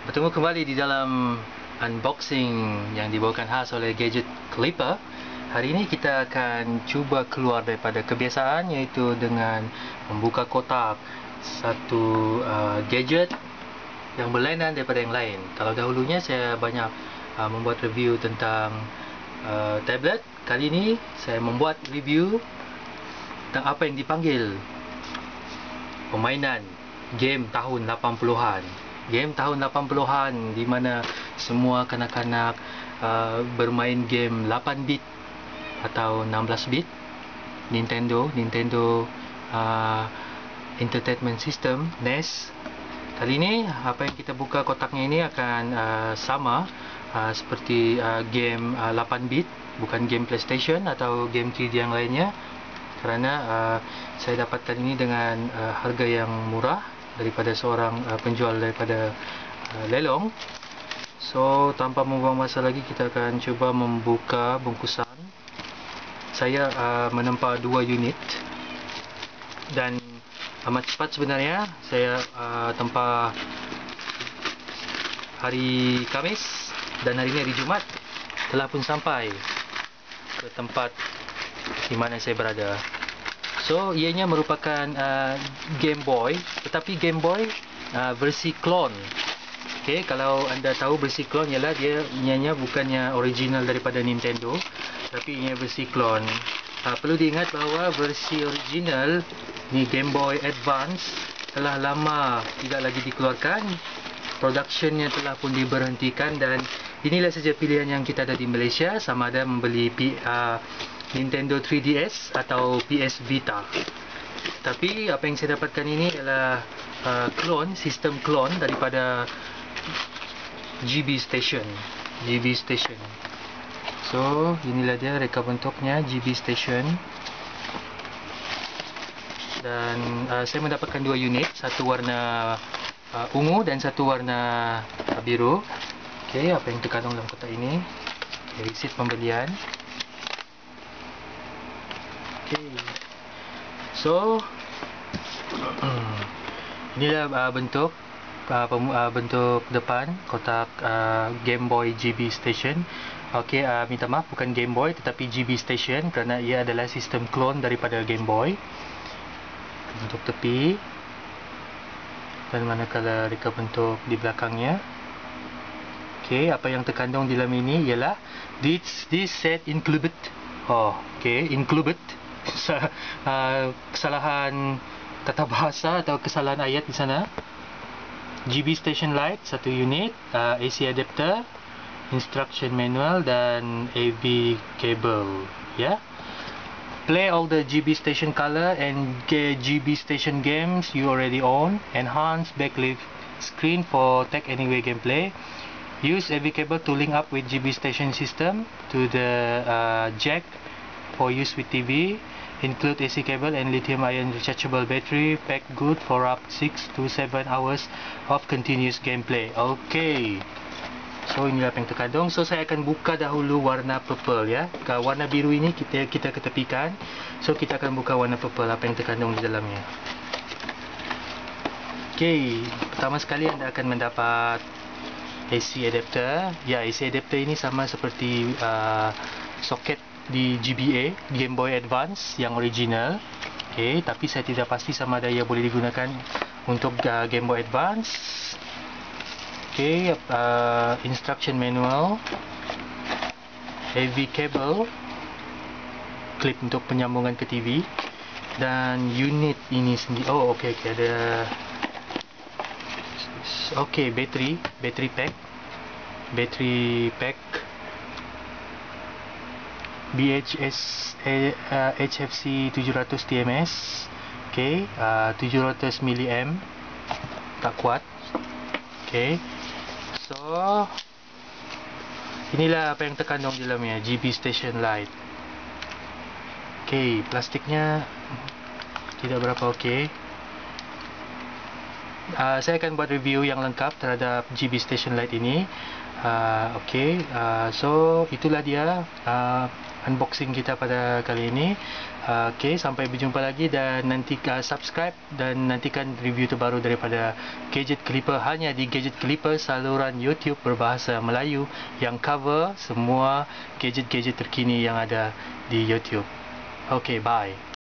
Bertemu kembali di dalam unboxing yang dibawakan khas oleh Gadget Clipper. Hari ini kita akan cuba keluar daripada kebiasaan, iaitu dengan membuka kotak satu gadget yang berlainan daripada yang lain. Kalau dahulunya saya banyak membuat review tentang tablet, kali ini saya membuat review tentang apa yang dipanggil permainan game tahun 80-an. Game tahun 80-an di mana semua kanak-kanak bermain game 8 bit atau 16 bit. Nintendo Entertainment System, NES. Kali ini apa yang kita buka kotaknya ini akan sama seperti game 8 bit, bukan game PlayStation atau game 3D yang lainnya, kerana saya dapatkan ini dengan harga yang murah daripada seorang penjual daripada lelong. So tanpa membuang masa lagi, kita akan cuba membuka bungkusan. Saya menempa 2 unit dan amat cepat sebenarnya. Saya tempa hari Khamis dan hari ini hari Jumaat telah pun sampai ke tempat di mana saya berada. So ianya merupakan Game Boy, tetapi Game Boy versi clone. Okay, kalau anda tahu versi clone ialah ianya bukannya original daripada Nintendo, tapi ianya versi clone. Perlu diingat bahawa versi original ni Game Boy Advance telah lama tidak lagi dikeluarkan. Productionnya telah pun diberhentikan dan inilah saja pilihan yang kita ada di Malaysia, sama ada membeli Nintendo 3DS atau PS Vita. Tapi apa yang saya dapatkan ini adalah sistem clone daripada GB Station. So inilah dia reka bentuknya, GB Station. Dan saya mendapatkan 2 unit, satu warna ungu dan satu warna biru. Okey, apa yang terkandung dalam kotak ini? Resit pembelian. So inilah bentuk depan kotak Game Boy GB Station. Okey, minta maaf, bukan Game Boy tetapi GB Station kerana ia adalah sistem clone daripada Game Boy. Bentuk tepi dan manakala reka bentuk di belakangnya. Okey, apa yang terkandung di dalam ini ialah this set included. Included. Kesalahan tata bahasa atau kesalahan ayat di sana. GB Station Light 1 unit, AC adapter, instruction manual dan AV cable. Play all the GB Station color and GB Station games you already own. Enhance backlit screen for Tech Anyway gameplay. Use AV cable to link up with GB Station system to the jack for use with TV. Include AC cable and lithium-ion rechargeable battery. Pack good for up 6 to 7 hours of continuous gameplay. Okay. So inilah apa yang terkandung. So saya akan buka dahulu warna purple ya. Warna biru ini kita ketepikan. So kita akan buka warna purple, apa yang terkandung di dalamnya. Okay. Pertama sekali anda akan mendapat AC adapter. Ya, AC adapter ini sama seperti soket di GBA, Game Boy Advance yang original. Okay, tapi saya tidak pasti sama ada ia boleh digunakan untuk Game Boy Advance. Okay, instruction manual, AV cable, clip untuk penyambungan ke TV, dan unit ini sendiri. Ada. Battery pack. BHS HFC 700 TMS. 700 mAh, tak kuat. So inilah apa yang terkandung di dalamnya, GB Station Light. Plastiknya tidak berapa saya akan buat review yang lengkap terhadap GB Station Light ini. So itulah dia unboxing kita pada kali ini. Sampai berjumpa lagi, dan nanti subscribe dan nantikan review terbaru daripada Gadget Clipper hanya di Gadget Clipper, saluran YouTube berbahasa Melayu yang cover semua gadget-gadget terkini yang ada di YouTube. Bye.